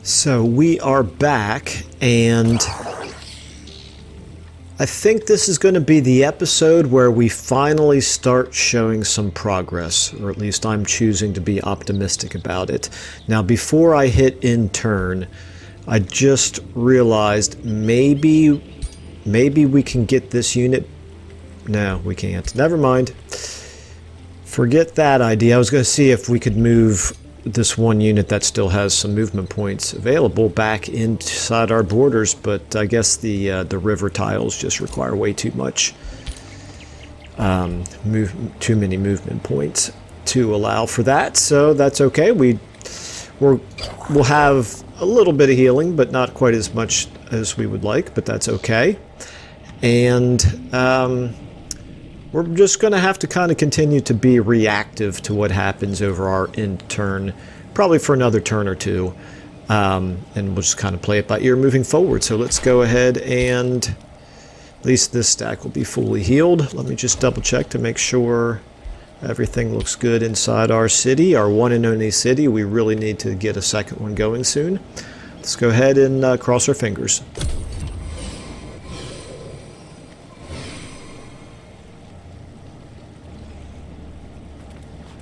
So we are back, and I think this is going to be the episode where we finally start showing some progress, or at least I'm choosing to be optimistic about it. Now, before I hit in turn, I just realized maybe we can get this unit. No, we can't. Never mind. Forget that idea. I was going to see if we could move this one unit that still has some movement points available back inside our borders, but I guess the river tiles just require way too much, too many movement points to allow for that. So that's okay. We'll have a little bit of healing, but not quite as much as we would like. But that's okay. And we're just going to have to kind of continue to be reactive to what happens over our end turn, probably for another turn or two. And we'll just kind of play it by ear moving forward. So let's go ahead and at least this stack will be fully healed. Let me just double check to make sure everything looks good inside our city, our one and only city. We really need to get a second one going soon. Let's go ahead and cross our fingers.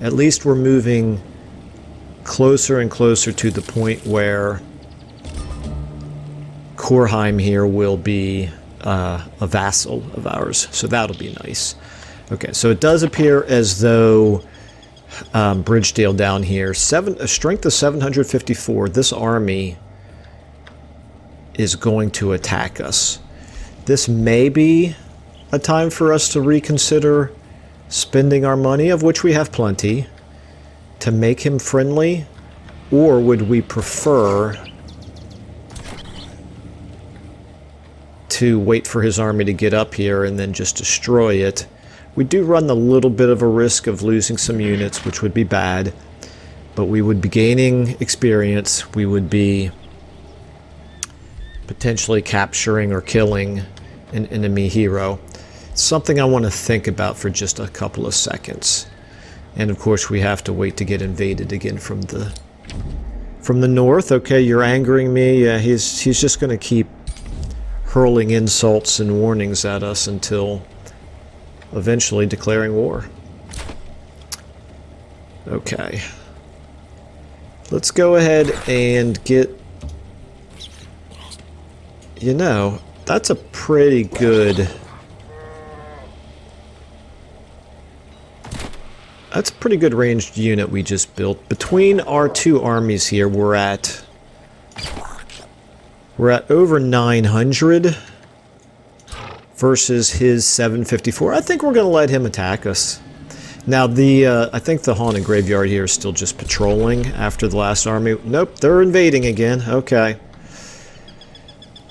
At least we're moving closer and closer to the point where Korheim here will be a vassal of ours, so that'll be nice. Okay, so it does appear as though Bridgedale down here, a strength of 754, this army is going to attack us. This may be a time for us to reconsider spending our money, of which we have plenty, to make him friendly, or would we prefer to wait for his army to get up here and then just destroy it? We do run a little bit of a risk of losing some units, which would be bad, but we would be gaining experience. We would be potentially capturing or killing an enemy hero. Something I want to think about for just a couple of seconds. And of course we have to wait to get invaded again from the north. Okay, you're angering me. Yeah, he's just going to keep hurling insults and warnings at us until eventually declaring war. Okay. Let's go ahead and get, you know, that's a pretty good, that's a pretty good ranged unit we just built. Between our two armies here, we're at over 900 versus his 754. I think we're going to let him attack us. Now, I think the Haunted Graveyard here is still just patrolling after the last army. Nope, they're invading again. Okay.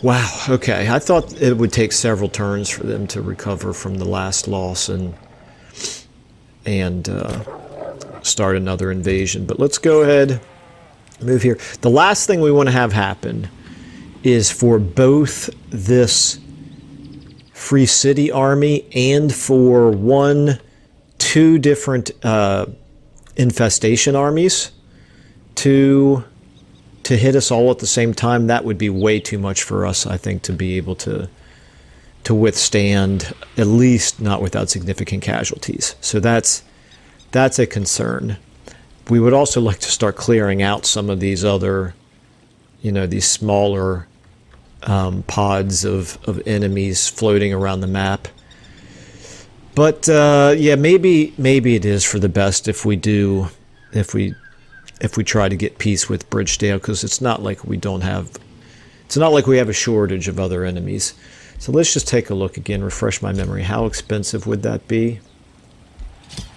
Wow, okay. I thought it would take several turns for them to recover from the last loss and start another invasion. But let's go ahead, move here. The last thing we want to have happen is for both this Free City army and for two different infestation armies to hit us all at the same time. That would be way too much for us, I think, to be able to withstand, at least not without significant casualties. So that's a concern. We would also like to start clearing out some of these other, these smaller pods of enemies floating around the map. But yeah, maybe it is for the best if we try to get peace with Bridgedale, because it's not like we have a shortage of other enemies. So let's just take a look again, refresh my memory. How expensive would that be?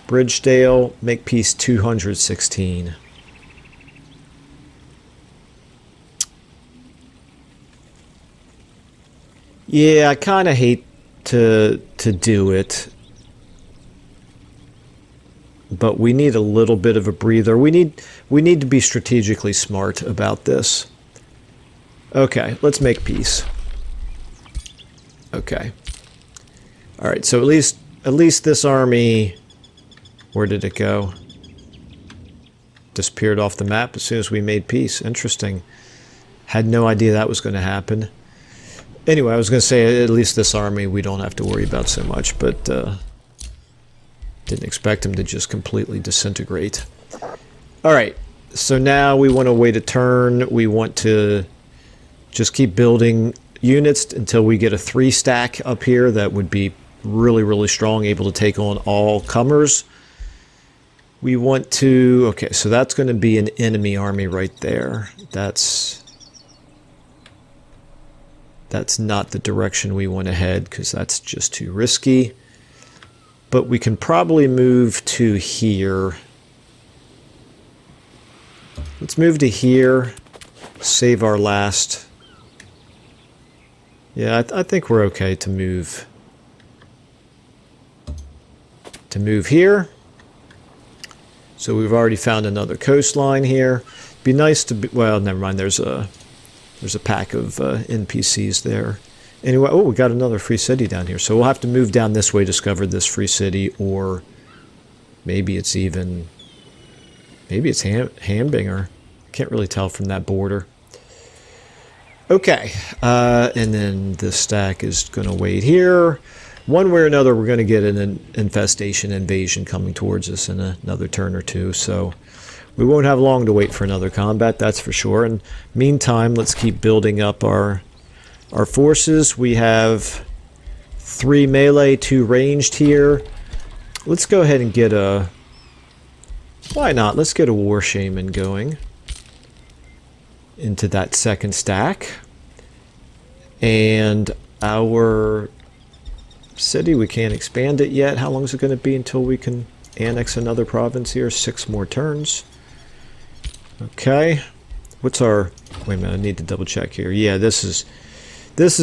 Bridgedale, make peace 216. Yeah, I kind of hate to do it, but we need a little bit of a breather. We need to be strategically smart about this. Okay, let's make peace. Okay. All right, so at least this army, where did it go? Disappeared off the map as soon as we made peace. Interesting. Had no idea that was going to happen. Anyway, I was going to say at least this army we don't have to worry about so much, but didn't expect him to just completely disintegrate. Alright, so now we want to wait a turn. We want to just keep building units until we get a 3 stack up here that would be really, really strong, able to take on all comers. We want to... Okay, so that's going to be an enemy army right there. That's not the direction we want to head, because that's just too risky. But we can probably move to here. Let's move to here. Save our last... Yeah, I think we're okay to move. To move here. So we've already found another coastline here. Be nice to be... Well, never mind. There's a pack of NPCs there. Anyway, oh, we got another free city down here. So we'll have to move down this way, discover this free city, or maybe it's even... Maybe it's Hambinger. Can't really tell from that border. Okay, and then this stack is going to wait here. One way or another, we're going to get an infestation invasion coming towards us in another turn or two, so we won't have long to wait for another combat, that's for sure. And meantime, let's keep building up our forces. We have 3 melee, 2 ranged here. Let's go ahead and get a... Why not? Let's get a War Shaman going into that second stack. And our city, we can't expand it yet. How long is it going to be until we can annex another province here? 6 more turns. Okay. What's our... Wait a minute, I need to double check here. Yeah, this is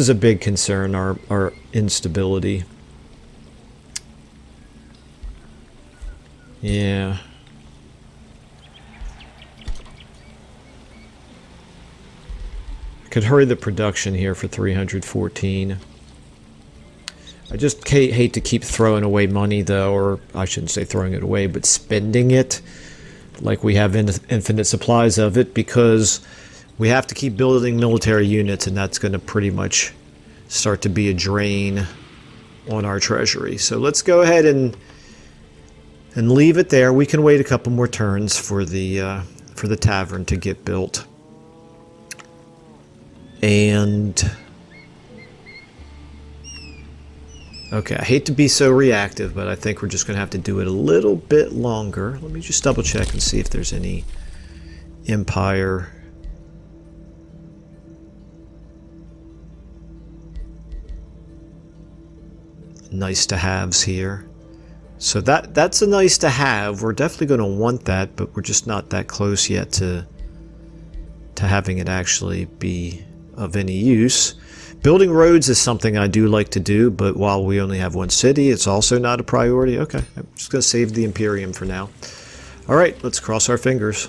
a big concern, our instability. Yeah. Could hurry the production here for 314. I just hate to keep throwing away money, though, or I shouldn't say throwing it away, but spending it like we have infinite supplies of it, because we have to keep building military units, and that's going to pretty much start to be a drain on our treasury. So let's go ahead and leave it there. We can wait a couple more turns for the tavern to get built. And okay, I hate to be so reactive, but I think we're just going to have to do it a little bit longer. Let me just double check and see if there's any Empire. Nice to haves here. So that's a nice to have. We're definitely going to want that, but we're just not that close yet to having it actually be of any use. Building roads is something I do like to do, but while we only have 1 city, it's also not a priority. Okay, I'm just going to save the Imperium for now. Alright, let's cross our fingers.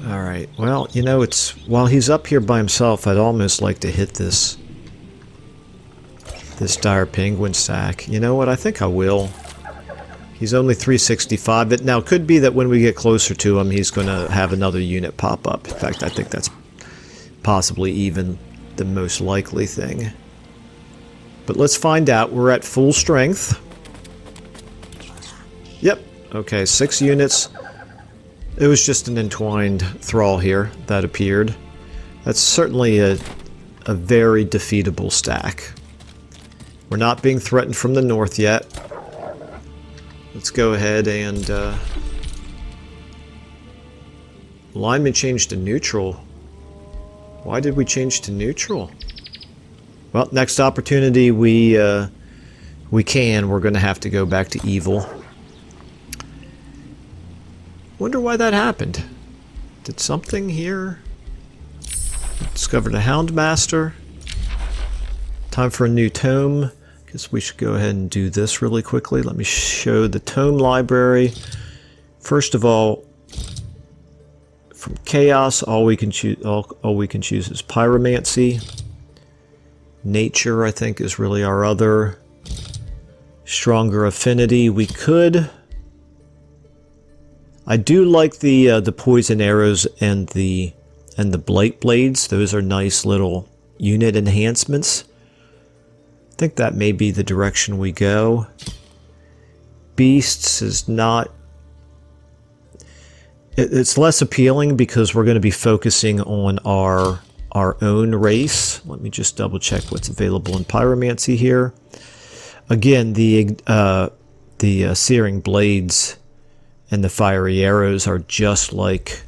Alright, well, you know, while he's up here by himself, I'd almost like to hit this dire penguin stack. You know what, I think I will. He's only 365. It now could be that when we get closer to him, he's going to have another unit pop up. In fact, I think that's possibly even the most likely thing. But let's find out. We're at full strength. Yep, okay, 6 units. It was just an entwined thrall here that appeared. That's certainly a very defeatable stack. We're not being threatened from the north yet. Let's go ahead and... alignment changed to neutral. Why did we change to neutral? Well, next opportunity we're going to have to go back to evil. Wonder why that happened. Did something here? Discovered a Houndmaster. Time for a new tome. Guess we should go ahead and do this really quickly. Let me show the tome library. First of all, from Chaos, all we can choose is pyromancy. Nature, I think, is really our other stronger affinity. We could. I do like the poison arrows and the blight blades. Those are nice little unit enhancements. I think that may be the direction we go. Beasts is not... It's less appealing because we're going to be focusing on our own race. Let me just double check what's available in pyromancy here. Again, the searing blades and the fiery arrows are just like...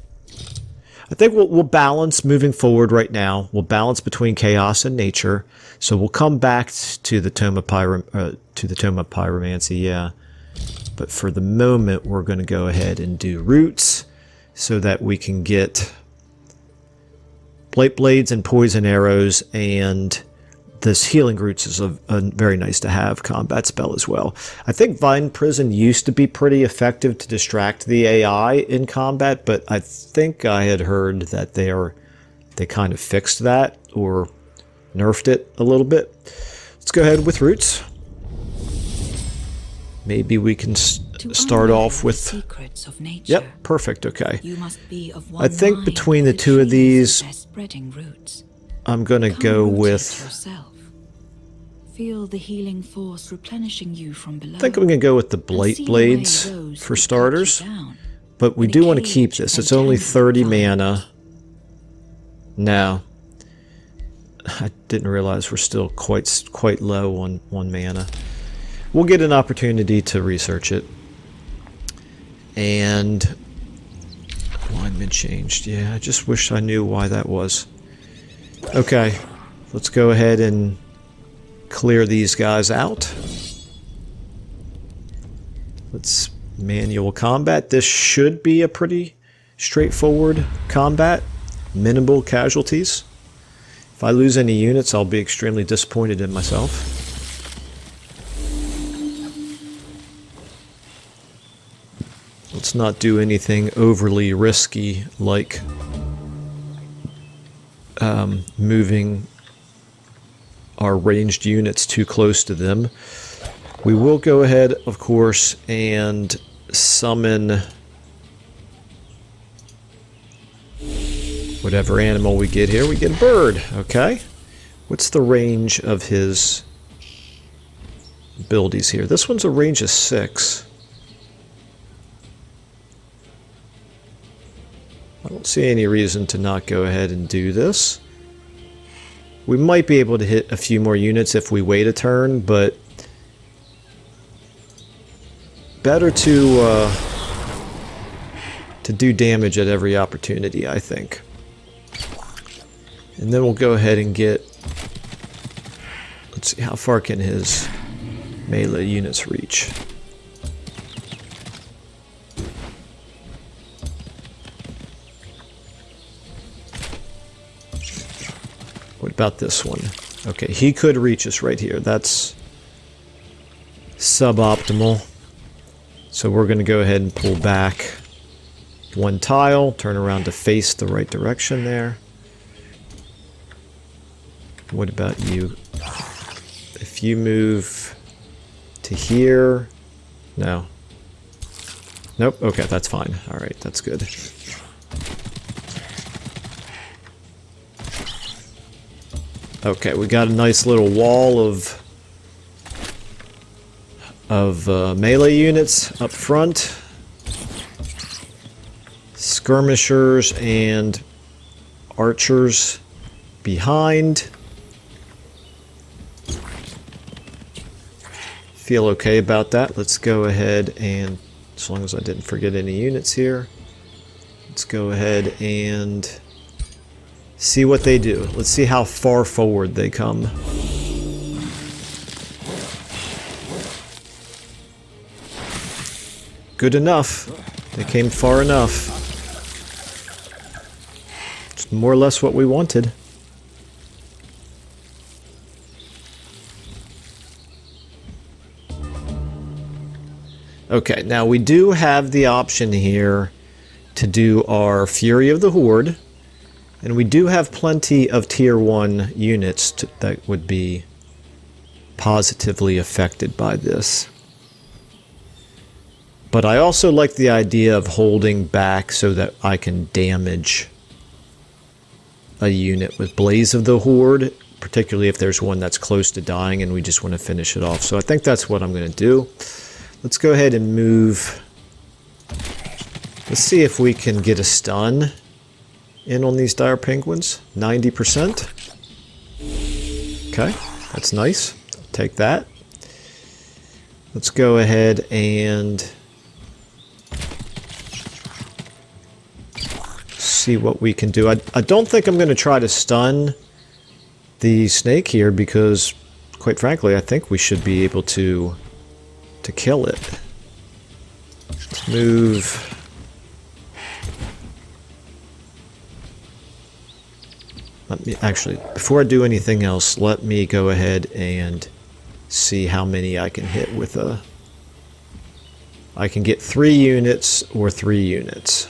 I think we'll balance moving forward right now. We'll balance between chaos and nature. So we'll come back to the Tome of Pyromancy, yeah. But for the moment, we're going to go ahead and do roots so that we can get blight blades and poison arrows, and this healing roots is a very nice to have combat spell as well. I think Vine Prison used to be pretty effective to distract the AI in combat, but I think I had heard that they kind of fixed that or nerfed it a little bit. Let's go ahead with roots. Maybe we can start off with secrets of nature. Yep, perfect. Okay. You must be of one I think mind between the with two of trees these, that are spreading roots. I'm gonna Come go root it with... yourself. Feel the healing force replenishing you from below. I think I'm gonna go with the blight blades for starters. But we do want to keep this. It's only 30 mana. No. I didn't realize we're still quite low on 1 mana. We'll get an opportunity to research it. And alignment changed. Yeah, I just wish I knew why that was. Okay, let's go ahead and clear these guys out. Let's manual combat. This should be a pretty straightforward combat. Minimal casualties. If I lose any units, I'll be extremely disappointed in myself. Let's not do anything overly risky like moving our ranged units too close to them. We will go ahead, of course, and summon whatever animal we get here. We get a bird, okay? What's the range of his abilities here? This one's a range of 6. I don't see any reason to not go ahead and do this. We might be able to hit a few more units if we wait a turn, but better to do damage at every opportunity, I think. And then we'll go ahead and get... Let's see, how far can his melee units reach? What about this one? Okay, he could reach us right here. That's suboptimal. So we're going to go ahead and pull back 1 tile, turn around to face the right direction there. What about you? If you move to here... No. Nope, okay, that's fine. Alright, that's good. Okay, we got a nice little wall of melee units up front. Skirmishers and archers behind. Feel okay about that. Let's go ahead and, as long as I didn't forget any units here, let's go ahead and see what they do. Let's see how far forward they come. Good enough. They came far enough. It's more or less what we wanted. Okay, now we do have the option here to do our Fury of the Horde. And we do have plenty of tier 1 units that would be positively affected by this. But I also like the idea of holding back so that I can damage a unit with Blaze of the Horde, particularly if there's one that's close to dying and we just want to finish it off. So I think that's what I'm going to do. Let's go ahead and move. Let's see if we can get a stun in on these dire penguins. 90%. Okay, that's nice. Take that. Let's go ahead and see what we can do. I don't think I'm going to try to stun the snake here because, quite frankly, I think we should be able to kill it. Let's move. Let me actually, before I do anything else, let me go ahead and see how many I can hit with a. I can get 3 units or 3 units.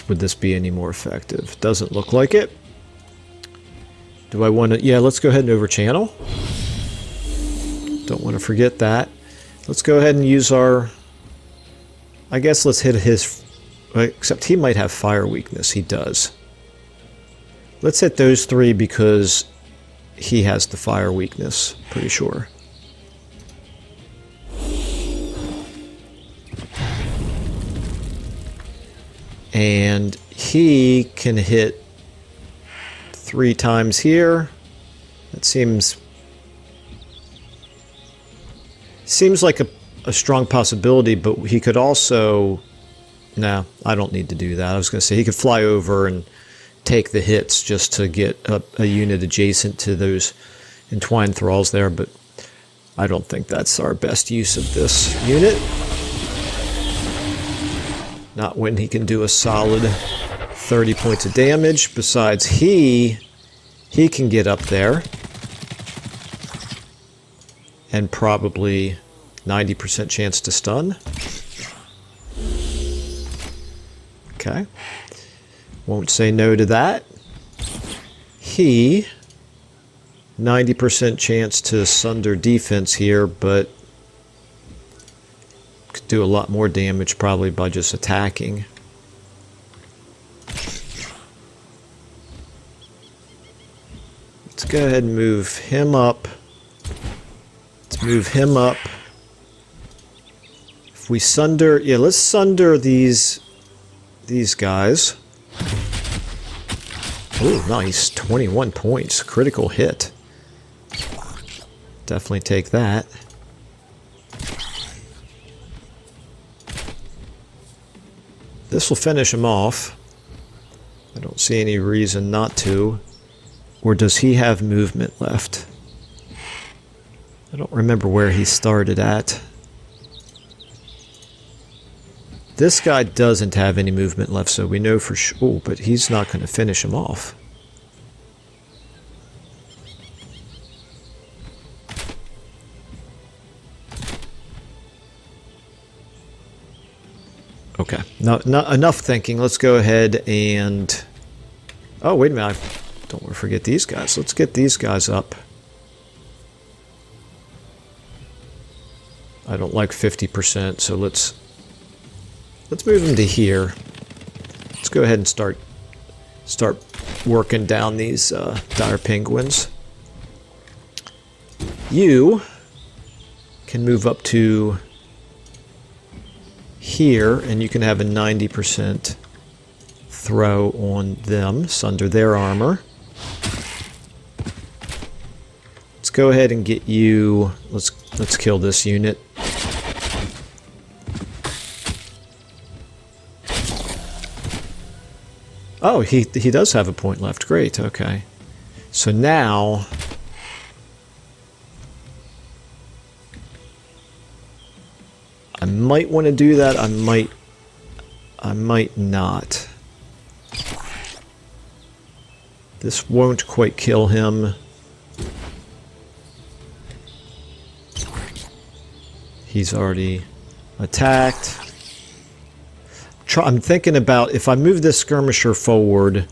Would this be any more effective? Doesn't look like it. Do I want to? Yeah, let's go ahead and over channel. Don't want to forget that. Let's go ahead and use our. I guess let's hit his. Except he might have fire weakness. He does. Let's hit those 3 because he has the fire weakness. Pretty sure. And he can hit 3 times here. That seems like a strong possibility, but he could also... No, I don't need to do that. I was going to say he could fly over and take the hits just to get a unit adjacent to those entwined thralls there, but I don't think that's our best use of this unit. Not when he can do a solid 30 points of damage. Besides, he can get up there and probably 90% chance to stun. Okay. Won't say no to that. He 90% chance to sunder defense here, but could do a lot more damage probably by just attacking. Let's go ahead and move him up. Let's move him up. If we sunder, yeah, let's sunder these guys. Oh, nice. 21 points. Critical hit. Definitely take that. This will finish him off. I don't see any reason not to. Or does he have movement left? I don't remember where he started at. This guy doesn't have any movement left, so we know for sure. Oh, but he's not going to finish him off. Okay, not enough thinking. Let's go ahead and... Oh, wait a minute. Don't want to forget these guys. Let's get these guys up. I don't like 50%, so let's move them to here. Let's go ahead and start working down these dire penguins. You can move up to here, and you can have a 90% throw on them, sunder their armor. Let's go ahead and get you. Let's kill this unit. Oh, he does have a point left. Great, okay. So now... I might want to do that. I might not. This won't quite kill him. He's already attacked. I'm thinking about if I move this skirmisher forward,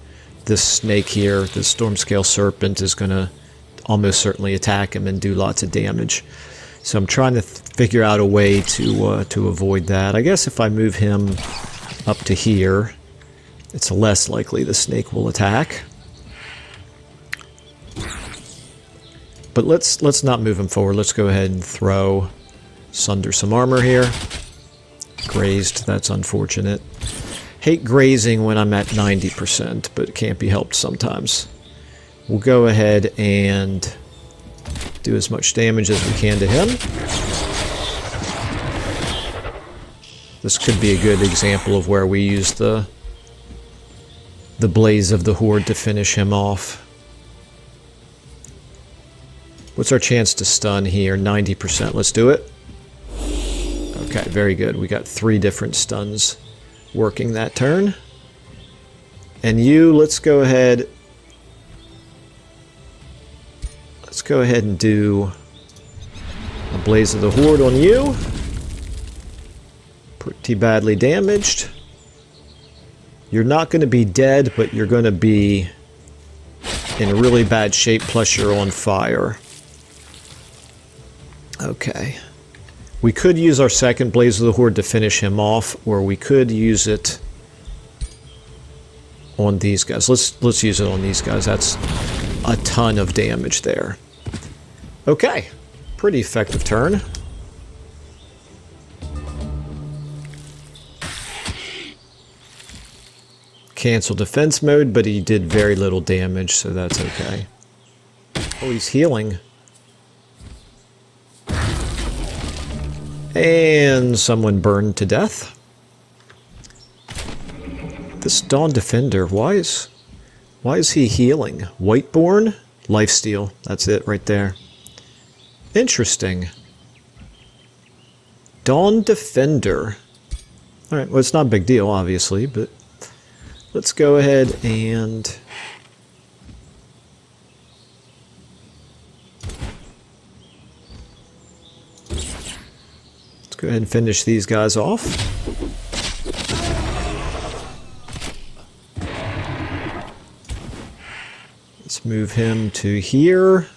this snake here, this Stormscale Serpent, is going to almost certainly attack him and do lots of damage. So I'm trying to figure out a way to avoid that. I guess if I move him up to here, it's less likely the snake will attack. But let's not move him forward. Let's go ahead and throw Sunder some armor here. Grazed, that's unfortunate. Hate grazing when I'm at 90%, but it can't be helped sometimes. We'll go ahead and do as much damage as we can to him. This could be a good example of where we use the Blaze of the Horde to finish him off. What's our chance to stun here? 90%. Let's do it. Okay, very good. We got 3 different stuns working that turn. And you, let's go ahead and do a Blaze of the Horde on you. Pretty badly damaged. You're not going to be dead, but you're going to be in really bad shape, plus you're on fire. Okay. We could use our second Blaze of the Horde to finish him off, or we could use it on these guys. Let's use it on these guys. That's a ton of damage there. Okay. Pretty effective turn. Cancel defense mode, but he did very little damage, so that's okay. Oh, he's healing. And someone burned to death. This Dawn Defender, why is he healing? Whiteborn? Lifesteal. That's it right there. Interesting. Dawn Defender. Alright, well it's not a big deal, obviously, but let's go ahead and go ahead and finish these guys off. Let's move him to here.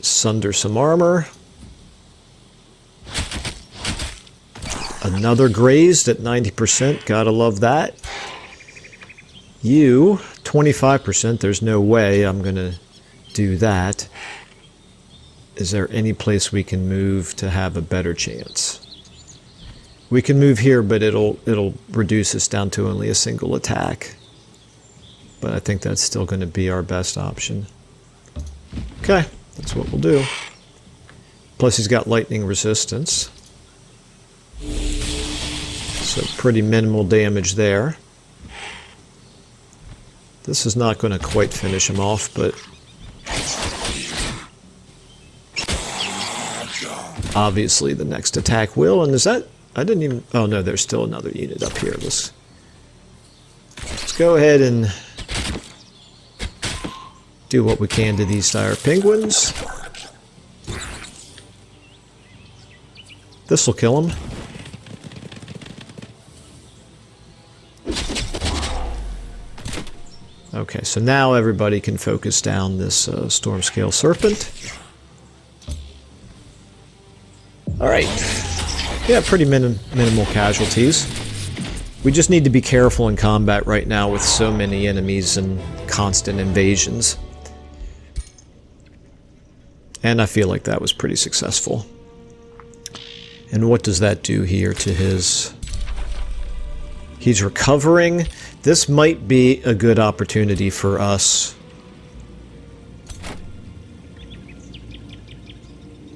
Sunder some armor. Another grazed at 90%. Gotta love that. You, 25%. There's no way I'm gonna do that. Is there any place we can move to have a better chance? We can move here, but it'll reduce us down to only a single attack. But I think that's still going to be our best option. Okay, that's what we'll do. Plus he's got lightning resistance. So pretty minimal damage there. This is not going to quite finish him off, but obviously the next attack will. And is that... I didn't even... Oh no, there's still another unit up here. Let's go ahead and do what we can to these dire penguins. This will kill him. Okay, so now everybody can focus down this Stormscale Serpent. Alright. Yeah, pretty minimal casualties. We just need to be careful in combat right now with so many enemies and constant invasions. And I feel like that was pretty successful. And what does that do here to his... He's recovering. This might be a good opportunity for us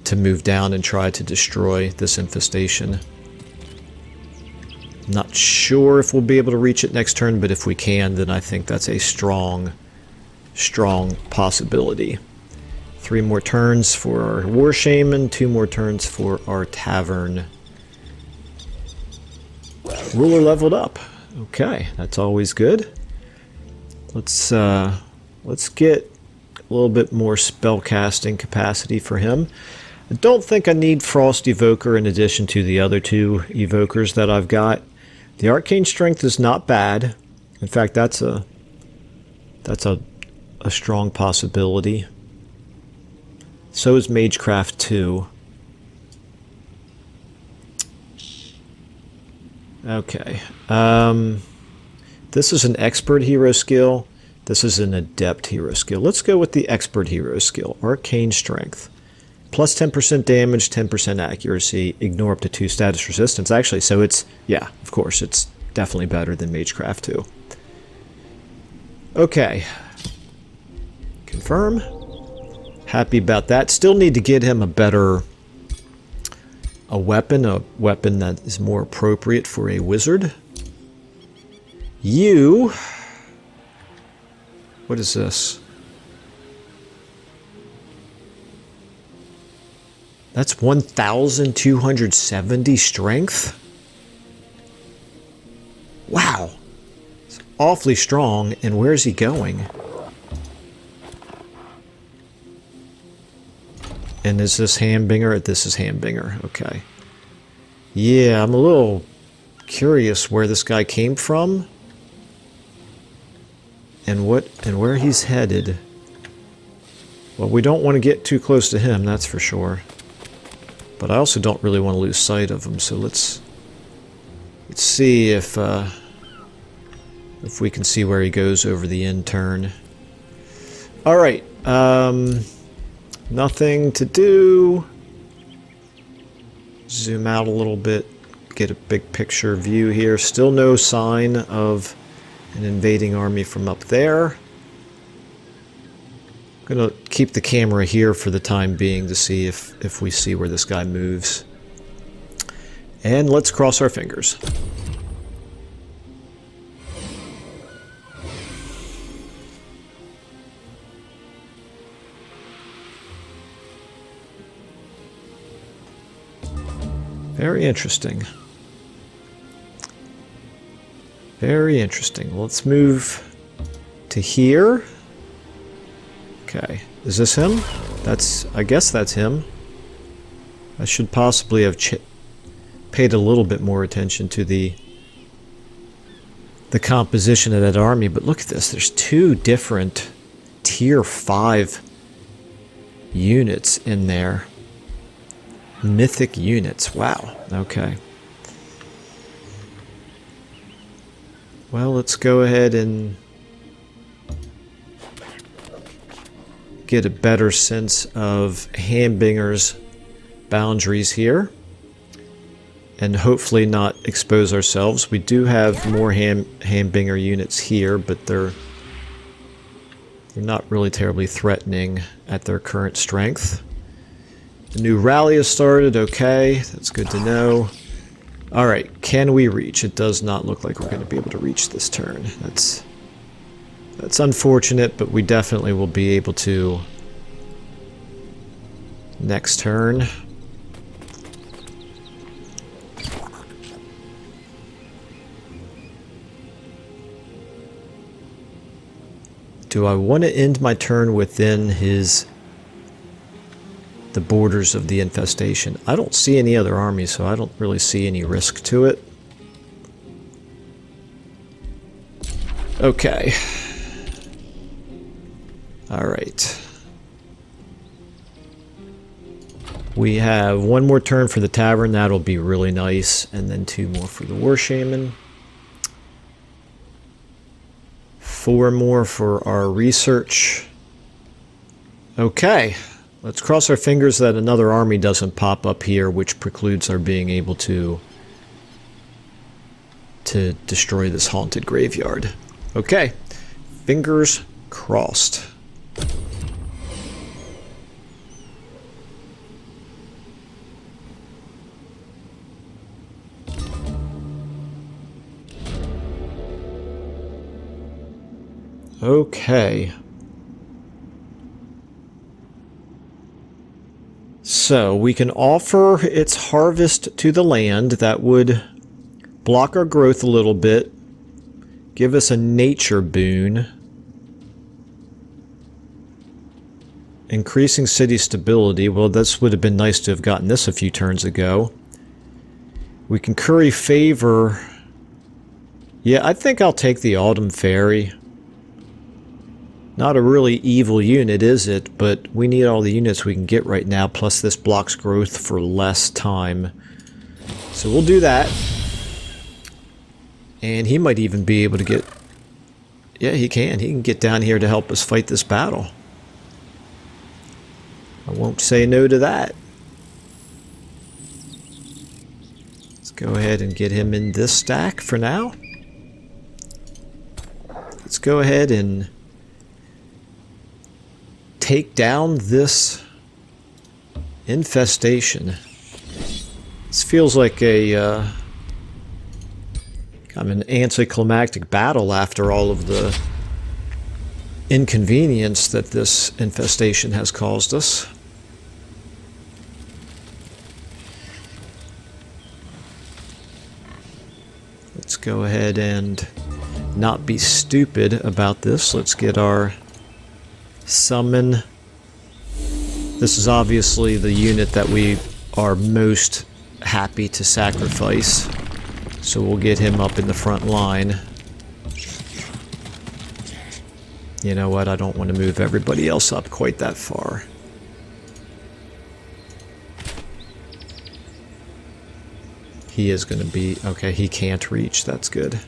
to move down and try to destroy this infestation. Not sure if we'll be able to reach it next turn, but if we can, then I think that's a strong possibility. 3 more turns for our War Shaman, 2 more turns for our Tavern. Ruler leveled up. Okay, that's always good. Let's get a little bit more spell casting capacity for him. I don't think I need Frost Evoker in addition to the other two Evokers that I've got. The Arcane Strength is not bad. In fact, that's a strong possibility. So is Magecraft 2. Okay. This is an Expert hero skill. This is an Adept hero skill. Let's go with the Expert hero skill. Arcane Strength. Plus 10% damage, 10% accuracy, ignore up to 2 status resistance. Actually, so it's, yeah, of course, it's definitely better than Magecraft 2. Okay. Confirm. Happy about that. Still need to get him a weapon that is more appropriate for a wizard. You... What is this? That's 1,270 strength? Wow. It's awfully strong. And where's he going? And is this Hambinger? This is Hambinger. Okay. Yeah, I'm a little curious where this guy came from. And where he's headed. Well, we don't want to get too close to him, that's for sure. But I also don't really want to lose sight of him, so let's see if we can see where he goes over the end turn. All right, nothing to do. Zoom out a little bit, get a big picture view here. Still no sign of an invading army from up there. I'm going to keep the camera here for the time being to see if we see where this guy moves. And let's cross our fingers. Very interesting. Very interesting. Let's move to here. Okay, is this him? I guess that's him. I should possibly have paid a little bit more attention to the composition of that army, but look at this. There's 2 different tier 5 units in there. Mythic units. Wow. Okay. Well, let's go ahead and get a better sense of Hambinger's boundaries here. And hopefully not expose ourselves. We do have more Hambinger units here, but they're not really terribly threatening at their current strength. The new rally has started. Okay, that's good to know. Alright, can we reach? It does not look like we're going to be able to reach this turn. That's unfortunate, but we definitely will be able to next turn. Do I want to end my turn within the borders of the infestation? I don't see any other armies, so I don't really see any risk to it. Okay. Alright. We have 1 more turn for the tavern. That'll be really nice. And then 2 more for the war shaman. 4 more for our research. Okay. Let's cross our fingers that another army doesn't pop up here, which precludes our being able to destroy this haunted graveyard. Okay. Fingers crossed. Okay. So we can offer its harvest to the land. That would block our growth a little bit. Give us a nature boon. Increasing city stability. Well, this would have been nice to have gotten this a few turns ago. We can curry favor. Yeah, I think I'll take the Autumn Fairy. Not a really evil unit, is it? But we need all the units we can get right now, plus this blocks growth for less time. So we'll do that. And he might even be able to get... Yeah, he can. He can get down here to help us fight this battle. I won't say no to that. Let's go ahead and get him in this stack for now. Let's go ahead and take down this infestation. This feels like a kind of an anticlimactic battle after all of the inconvenience that this infestation has caused us. Let's go ahead and not be stupid about this. Let's get our summon. This is obviously the unit that we are most happy to sacrifice. So we'll get him up in the front line. You know what? I don't want to move everybody else up quite that far. He is going to be... Okay, he can't reach. That's good.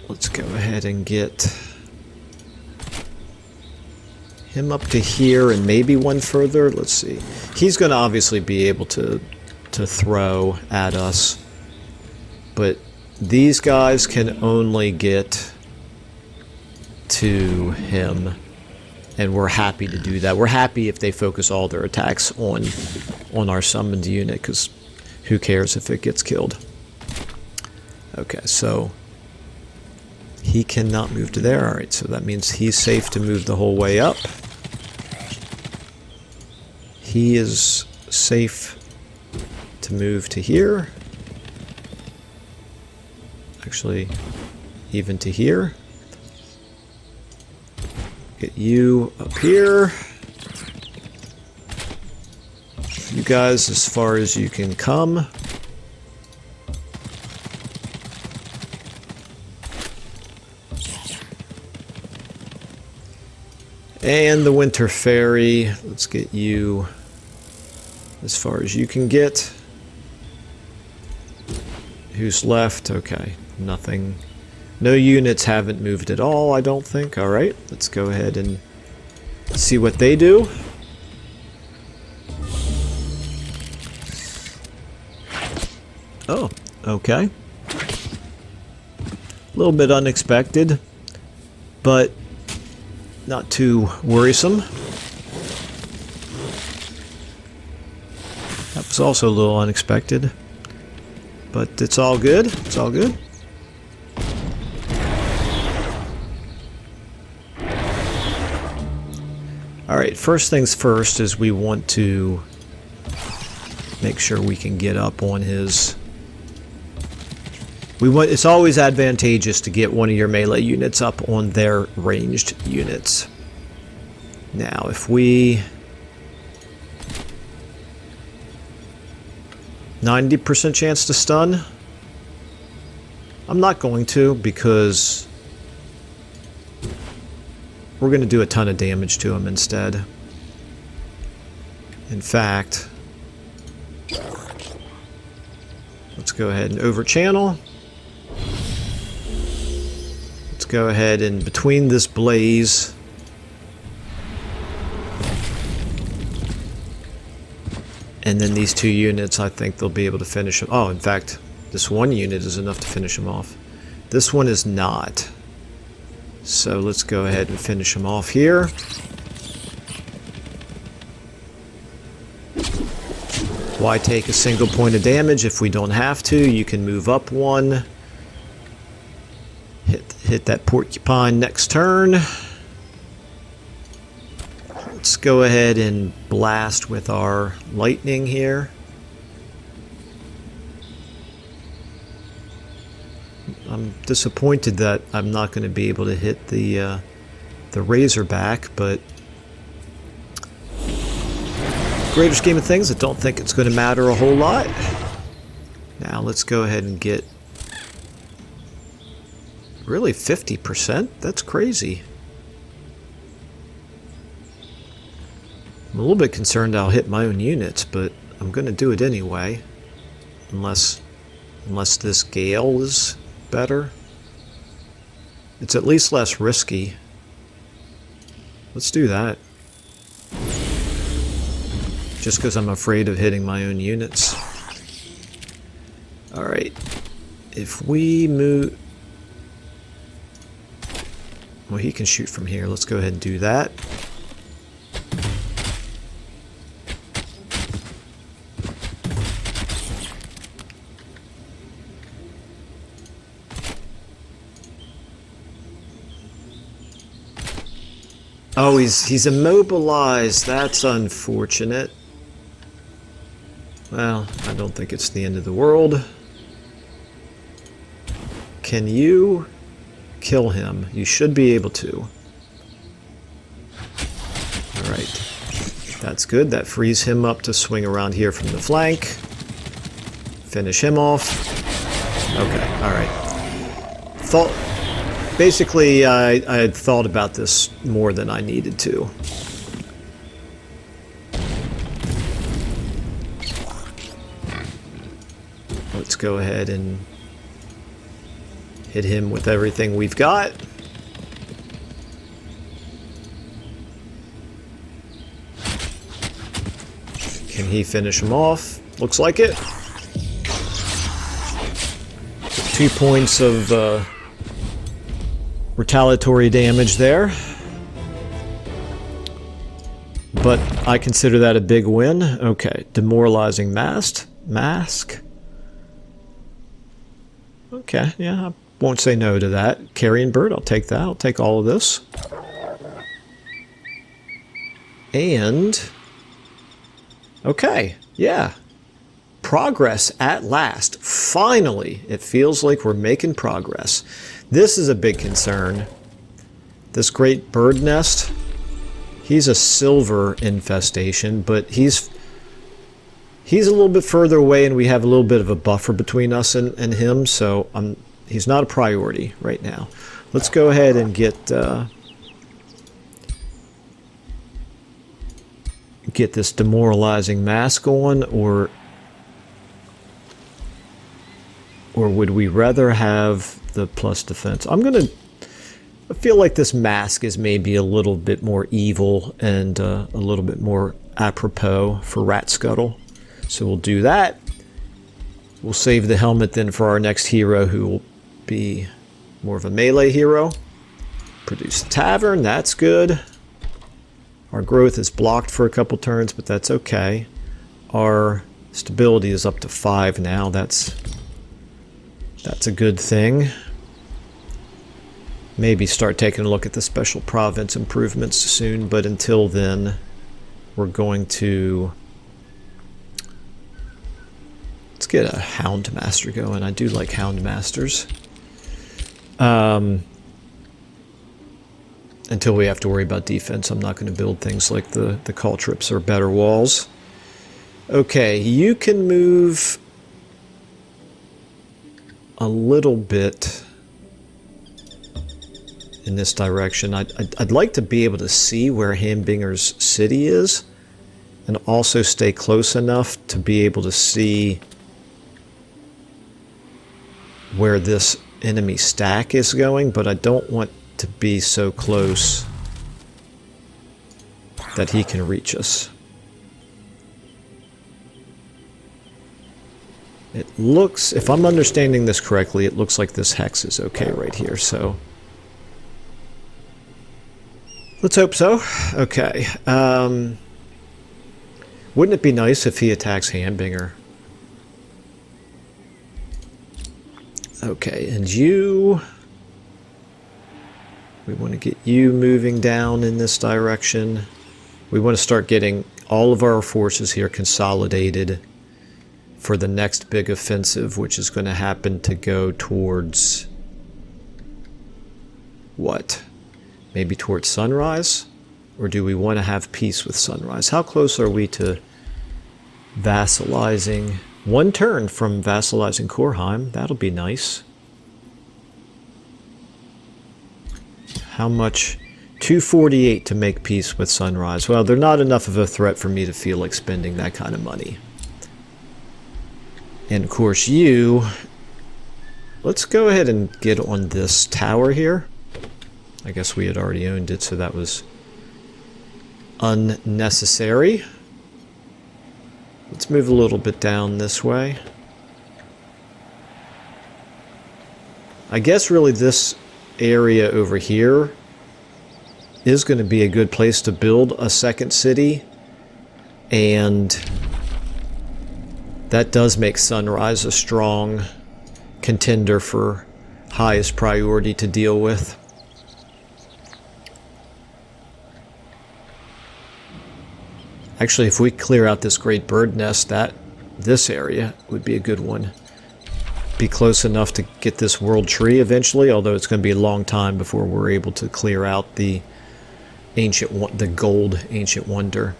Let's go ahead and get him up to here and maybe one further. Let's see. He's going to obviously be able to throw at us. But these guys can only get to him. And we're happy to do that. We're happy if they focus all their attacks on our summoned unit, because who cares if it gets killed. Okay, so he cannot move to there. Alright, so that means he's safe to move the whole way up. He is safe to move to here. Actually, even to here. Get you up here. You guys as far as you can come. And the Winter Fairy. Let's get you as far as you can get. Who's left? Okay, nothing. No units haven't moved at all, I don't think. Alright, let's go ahead and see what they do. Oh, okay. A little bit unexpected, but not too worrisome. That was also a little unexpected, but it's all good. It's all good. Alright, first things first is we want to make sure we can get up on his... It's always advantageous to get one of your melee units up on their ranged units. Now, if we... 90% chance to stun? I'm not going to, because we're going to do a ton of damage to him instead. In fact, let's go ahead and overchannel. Let's go ahead and between this blaze, and then these two units, I think they'll be able to finish him. Oh, in fact, this one unit is enough to finish him off. This one is not. So let's go ahead and finish him off here. Why take a single point of damage if we don't have to? You can move up one. Hit that porcupine next turn. Let's go ahead and blast with our lightning here. I'm disappointed that I'm not going to be able to hit the Razorback, but greater scheme of things, I don't think it's going to matter a whole lot. Now let's go ahead and get really 50%. That's crazy. I'm a little bit concerned I'll hit my own units, but I'm going to do it anyway, unless this Gale is better. It's at least less risky. Let's do that. Just because I'm afraid of hitting my own units. Alright. If we move... Well, he can shoot from here. Let's go ahead and do that. Oh, he's immobilized. That's unfortunate. Well, I don't think it's the end of the world. Can you kill him? You should be able to. Alright. That's good. That frees him up to swing around here from the flank. Finish him off. Okay, alright. Basically, I had thought about this more than I needed to. Let's go ahead and hit him with everything we've got. Can he finish him off? Looks like it. 2 points of retaliatory damage there. But I consider that a big win. Okay, demoralizing mask. Okay, yeah, I won't say no to that. Carrion bird, I'll take that. I'll take all of this. And... okay, yeah. Progress at last. Finally, it feels like we're making progress. This is a big concern. This great bird nest. He's a silver infestation, but he's a little bit further away, and we have a little bit of a buffer between us and him, so he's not a priority right now. Let's go ahead and get this demoralizing mask on, or would we rather have the plus defense? I feel like this mask is maybe a little bit more evil and a little bit more apropos for Ratscuttle. So we'll do that. We'll save the helmet then for our next hero, who will be more of a melee hero. Produce the tavern, that's good. Our growth is blocked for a couple turns, but that's okay. Our stability is up to 5 now. That's a good thing. Maybe start taking a look at the special province improvements soon, but until then, we're going to... let's get a Houndmaster going. I do like Houndmasters. Until we have to worry about defense, I'm not going to build things like the Caltrips or better walls. Okay, you can move a little bit in this direction. I'd like to be able to see where Hambinger's city is, and also stay close enough to be able to see where this enemy stack is going, but I don't want to be so close that he can reach us. It looks, if I'm understanding this correctly, it looks like this hex is okay right here, so let's hope so. Okay. Wouldn't it be nice if he attacks Hambinger? Okay, and you... we want to get you moving down in this direction. We want to start getting all of our forces here consolidated for the next big offensive, which is going to happen to go towards what? Maybe towards sunrise? Or do we want to have peace with sunrise? How close are we to vassalizing? 1 turn from vassalizing Korheim. That'll be nice. How much? 248 to make peace with sunrise. Well, they're not enough of a threat for me to feel like spending that kind of money. And of course you... Let's go ahead and get on this tower here. I guess we had already owned it, so that was unnecessary. Let's move a little bit down this way. I guess really this area over here is going to be a good place to build a second city, and that does make Sunrise a strong contender for highest priority to deal with. Actually, if we clear out this great bird nest, this area would be a good one. Be close enough to get this world tree eventually, although it's going to be a long time before we're able to clear out the gold ancient wonder.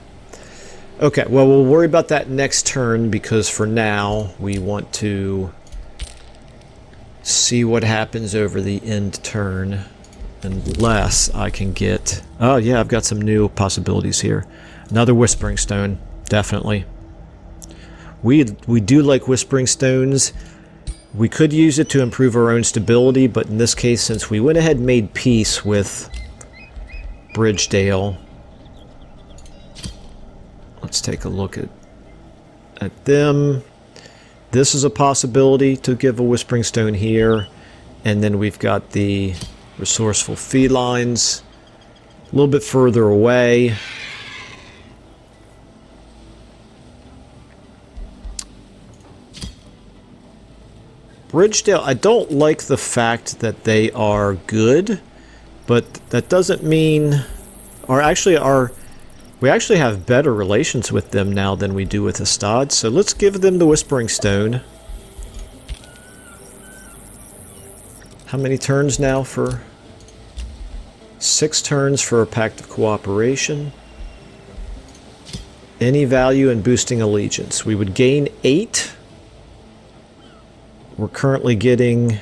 Okay, well, we'll worry about that next turn, because for now we want to see what happens over the end turn, unless I can get... Oh yeah, I've got some new possibilities here. Another Whispering Stone, definitely. We do like Whispering Stones. We could use it to improve our own stability, but in this case, since we went ahead and made peace with Bridgedale, let's take a look at them. This is a possibility to give a Whispering Stone here. And then we've got the Resourceful Felines a little bit further away. Bridgedale, I don't like the fact that they are good, but that doesn't mean... we actually have better relations with them now than we do with Astad, so let's give them the Whispering Stone. How many turns now for... 6 turns for a Pact of Cooperation. Any value in boosting allegiance. We would gain 8. We're currently getting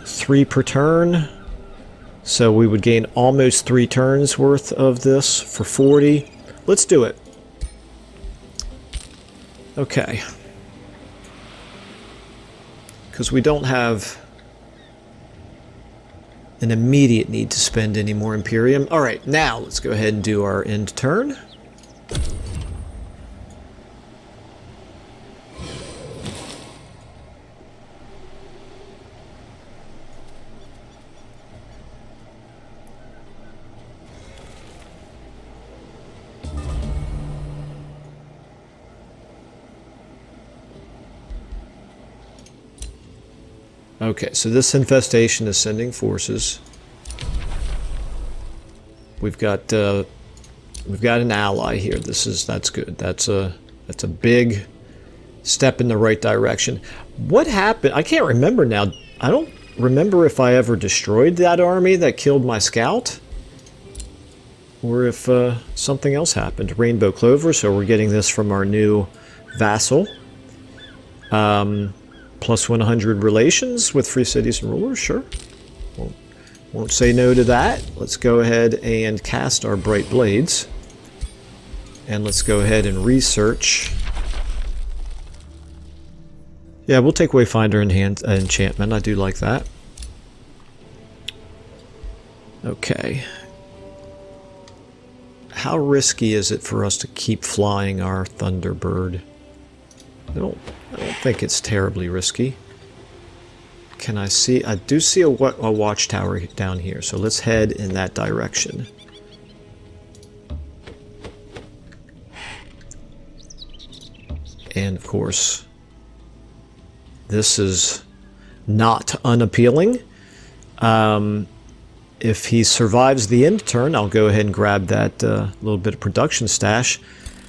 3 per turn. So we would gain almost 3 turns worth of this for 40. Let's do it. Okay. Because we don't have an immediate need to spend any more Imperium. Alright, now let's go ahead and do our end turn. Okay, so this infestation is sending forces. We've got an ally here. That's good. That's a big step in the right direction. What happened? I can't remember now. I don't remember if I ever destroyed that army that killed my scout, or if something else happened. Rainbow Clover. So we're getting this from our new vassal. Plus 100 relations with free cities and rulers, sure. Won't say no to that. Let's go ahead and cast our Bright Blades. And let's go ahead and research. Yeah, we'll take Wayfinder enchantment. I do like that. Okay. How risky is it for us to keep flying our Thunderbird? I don't think it's terribly risky. Can I see? I do see a watchtower down here, so let's head in that direction. And of course, this is not unappealing. If he survives the end turn, I'll go ahead and grab that little bit of production stash.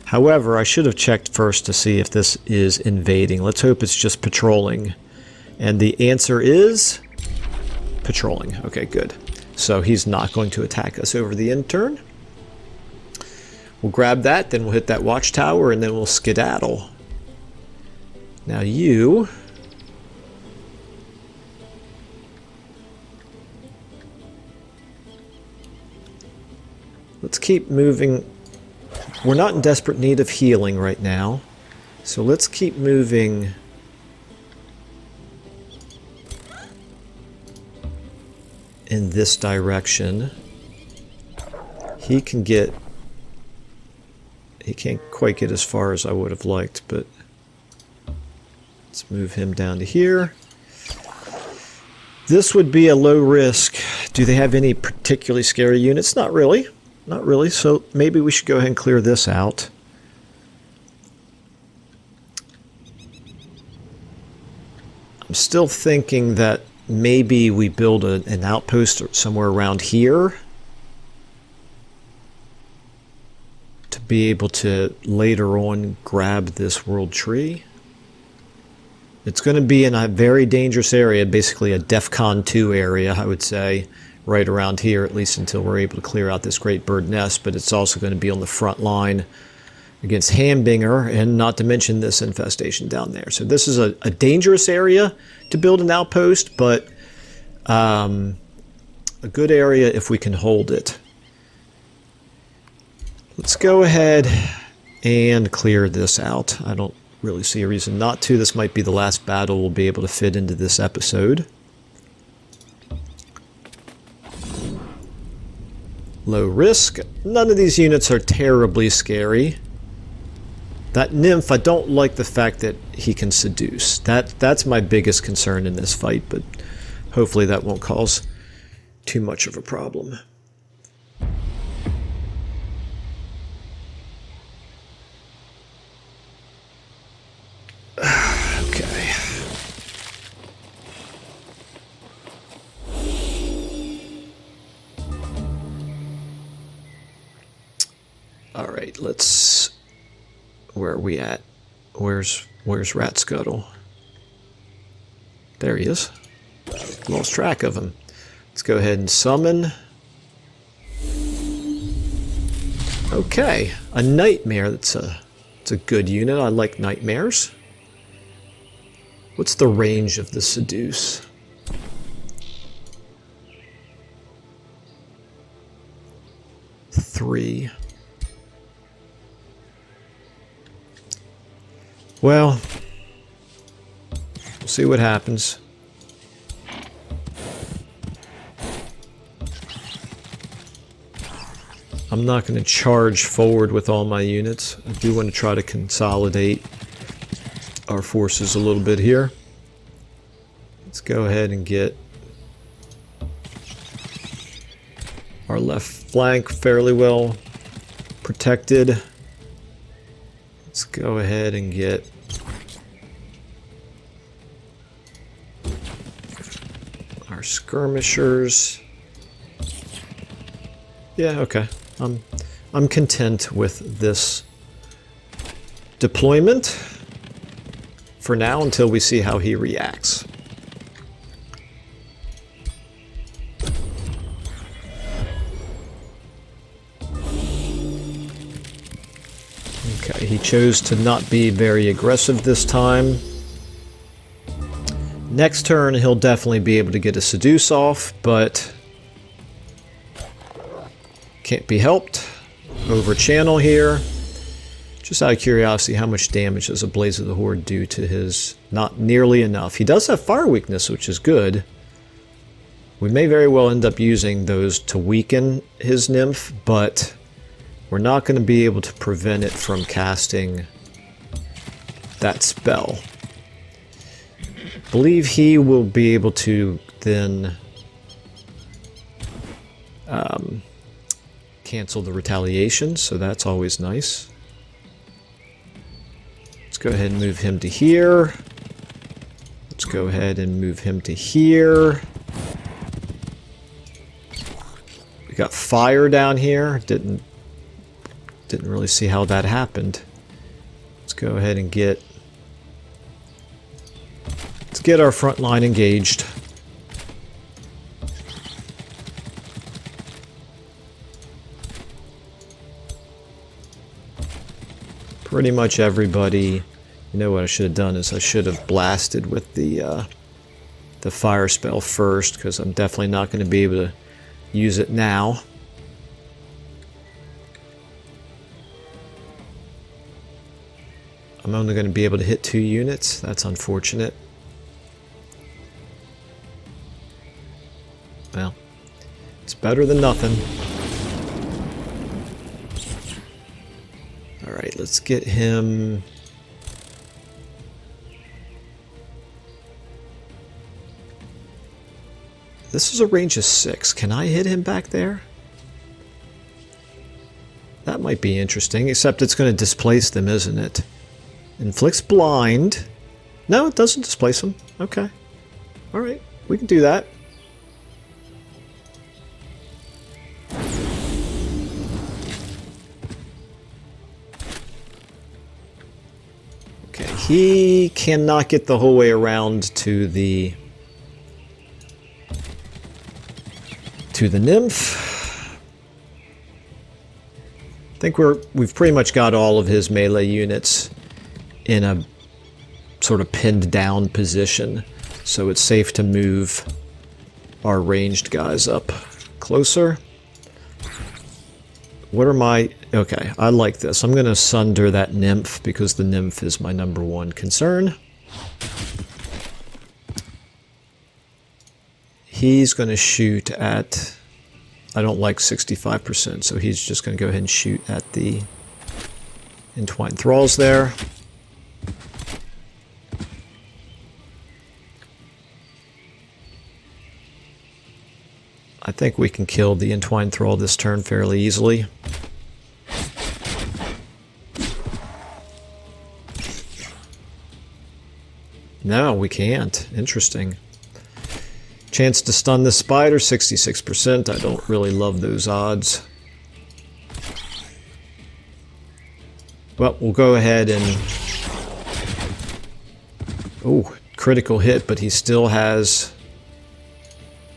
However, I should have checked first to see if this is invading. Let's hope it's just patrolling. And the answer is patrolling. Okay, good. So he's not going to attack us over the end turn. We'll grab that, then we'll hit that watchtower, and then we'll skedaddle. Now you... let's keep moving. We're not in desperate need of healing right now, so let's keep moving in this direction. He can't quite get as far as I would have liked, but let's move him down to here. This would be a low risk. Do they have any particularly scary units? Not really. Not really, so maybe we should go ahead and clear this out. I'm still thinking that maybe we build an outpost somewhere around here to be able to later on grab this world tree. It's going to be in a very dangerous area, basically a DEFCON 2 area, I would say. Right around here, at least until we're able to clear out this great bird nest, but it's also going to be on the front line against Hamdinger, and not to mention this infestation down there. So this is a dangerous area to build an outpost, but a good area if we can hold it. Let's go ahead and clear this out. I don't really see a reason not to. This might be the last battle we'll be able to fit into this episode. Low risk. None of these units are terribly scary. That nymph, I don't like the fact that he can seduce. That's my biggest concern in this fight, but hopefully that won't cause too much of a problem. Okay. All right, let's... where are we at? Where's Ratscuttle? There he is. Lost track of him. Let's go ahead and summon. Okay, a nightmare. It's a good unit. I like nightmares. What's the range of the seduce? Three. Well, we'll see what happens. I'm not going to charge forward with all my units. I do want to try to consolidate our forces a little bit here. Let's go ahead and get our left flank fairly well protected. Let's go ahead and get our skirmishers. Yeah, okay. I'm content with this deployment for now until we see how he reacts. Okay, he chose to not be very aggressive this time. Next turn, he'll definitely be able to get a seduce off, but can't be helped. Over channel here. Just out of curiosity, how much damage does a Blaze of the Horde do to his... Not nearly enough. He does have fire weakness, which is good. We may very well end up using those to weaken his nymph, but we're not going to be able to prevent it from casting that spell. I believe he will be able to then cancel the retaliation, so that's always nice. Let's go ahead and move him to here. Let's go ahead and move him to here. We got fire down here. Didn't really see how that happened. Let's go ahead and let's get our front line engaged. pretty much everybody. You know what I should have done is I should have blasted with the fire spell first, because I'm definitely not going to be able to use it now. I'm only going to be able to hit 2 units. That's unfortunate. Well, it's better than nothing. Alright, let's get him... This is a range of 6. Can I hit him back there? That might be interesting, except it's going to displace them, isn't it? Inflicts blind. No, it doesn't displace them. Okay. Alright, we can do that. Okay, he cannot get the whole way around to the nymph. I think we've pretty much got all of his melee units in a sort of pinned down position, so it's safe to move our ranged guys up closer. What are my... Okay, I like this. I'm going to sunder that nymph because the nymph is my #1 concern. He's going to shoot at... I don't like 65%, so he's just going to go ahead and shoot at the entwined thralls there. I think we can kill the entwined thrall this turn fairly easily. No, we can't. Interesting. Chance to stun the spider, 66%. I don't really love those odds. Well, we'll go ahead and... Oh, critical hit, but he still has...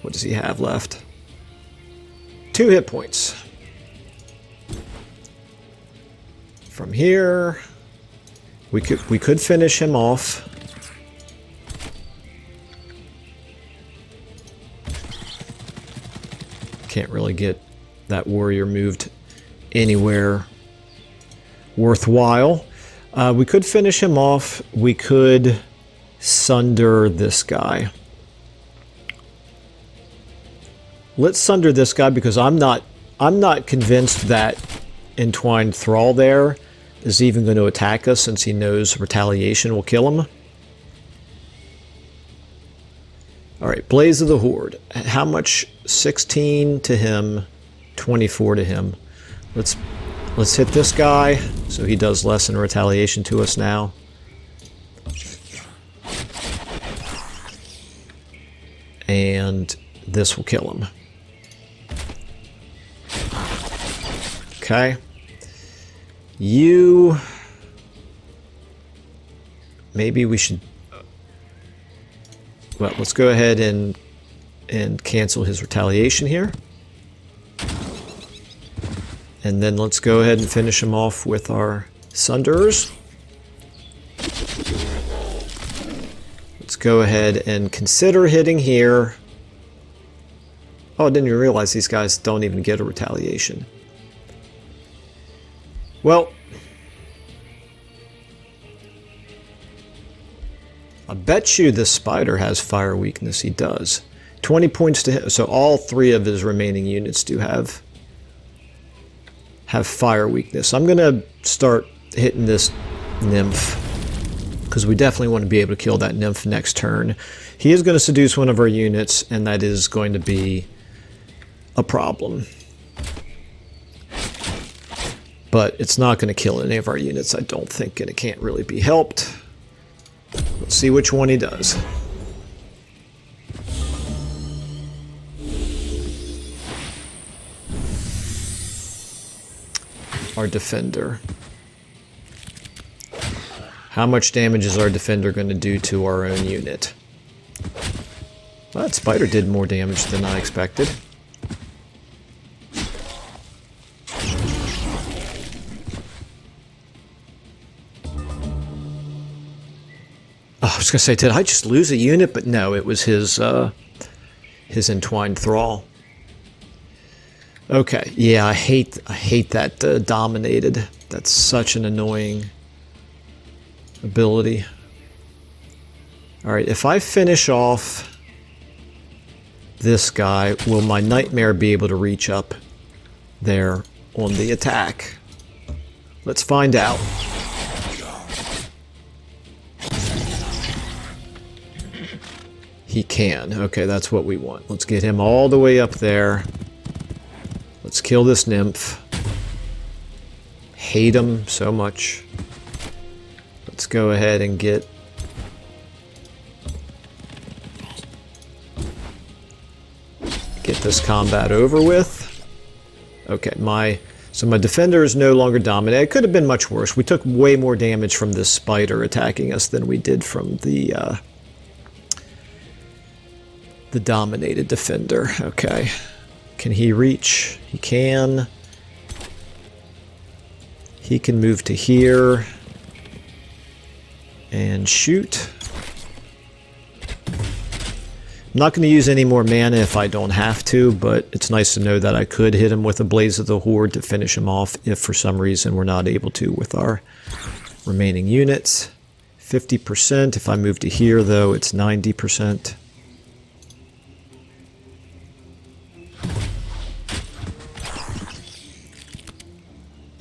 What does he have left? 2 hit points. From here, we could finish him off. Can't really get that warrior moved anywhere worthwhile. We could finish him off. We could sunder this guy. Let's sunder this guy because I'm not convinced that entwined thrall there is even going to attack us, since he knows retaliation will kill him. Alright, Blaze of the Horde. How much? 16 to him, 24 to him. Let's hit this guy so he does less in retaliation to us now. And this will kill him. Okay. You... Maybe we should... Well, let's go ahead and cancel his retaliation here. And then let's go ahead and finish him off with our Sunderers. Let's go ahead and consider hitting here. Oh, I didn't even realize these guys don't even get a retaliation. Well, I bet you this spider has fire weakness. He does. 20 points to hit. So all 3 of his remaining units do have fire weakness. I'm going to start hitting this nymph, because we definitely want to be able to kill that nymph next turn. He is going to seduce one of our units, and that is going to be a problem. But it's not going to kill any of our units, I don't think, and it can't really be helped. Let's see which one he does. Our defender. How much damage is our defender going to do to our own unit? Well, that spider did more damage than I expected. Oh, I was going to say, did I just lose a unit? But no, it was his entwined thrall. Okay, yeah, I hate that dominated. That's such an annoying ability. All right, if I finish off this guy, will my nightmare be able to reach up there on the attack? Let's find out. He can. Okay, that's what we want. Let's get him all the way up there. Let's kill this nymph. Hate him so much. Let's go ahead and get... this combat over with. Okay, so my defender is no longer dominant. It could have been much worse. We took way more damage from this spider attacking us than we did from the dominated defender. Okay. Can he reach? He can. He can move to here and shoot. I'm not going to use any more mana if I don't have to, but it's nice to know that I could hit him with a Blaze of the Horde to finish him off if for some reason we're not able to with our remaining units. 50%. If I move to here, though, it's 90%.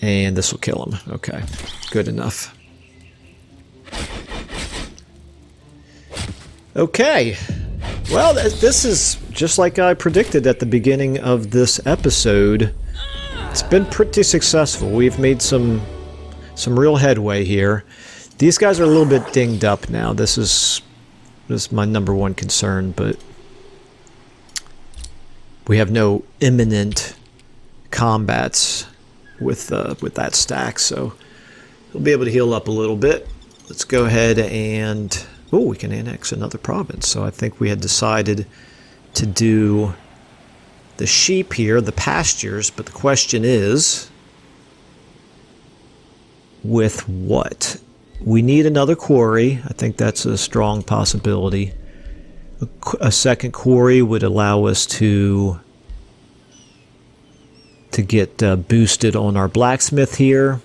And this will kill him. Okay, good enough. Okay. Well, this is just like I predicted at the beginning of this episode. It's been pretty successful. We've made some real headway here. These guys are a little bit dinged up now. This is my number one concern, but we have no imminent combats with that stack, so we'll be able to heal up a little bit. Let's go ahead and... oh, we can annex another province. So I think we had decided to do the sheep here, the pastures, but the question is, with what? We need another quarry. I think that's a strong possibility. A second quarry would allow us to get boosted on our blacksmith here.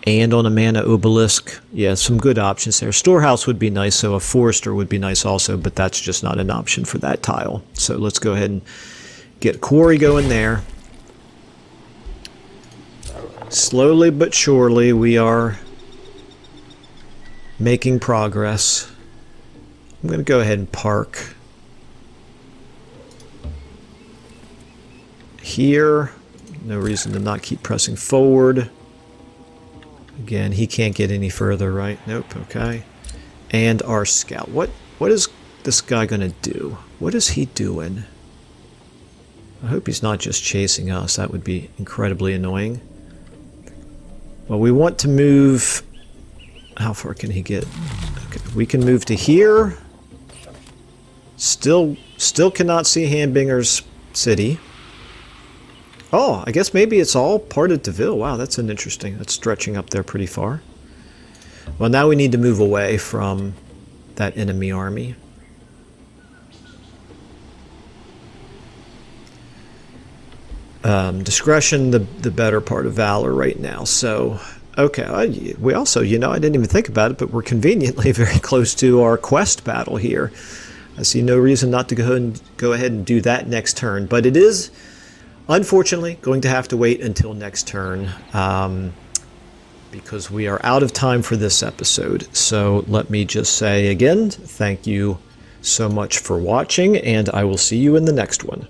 And on a mana obelisk. Yeah, some good options there. Storehouse would be nice, so a forester would be nice also, but that's just not an option for that tile. So let's go ahead and get quarry going there. Slowly but surely we are making progress. I'm going to go ahead and park here. No reason to not keep pressing forward. Again, he can't get any further, right? Nope, okay. And our scout. What is this guy going to do? What is he doing? I hope he's not just chasing us. That would be incredibly annoying. Well, we want to move... how far can he get? Okay, we can move to here. Still cannot see Hambinger's city. Oh, I guess maybe it's all part of Deville. Wow, that's an interesting... that's stretching up there pretty far. Well, now we need to move away from that enemy army. Discretion, the better part of valor right now. So, okay. We also, I didn't even think about it, but we're conveniently very close to our quest battle here. I see no reason not to go ahead and do that next turn. But it is... unfortunately, going to have to wait until next turn because we are out of time for this episode. So let me just say again, thank you so much for watching, and I will see you in the next one.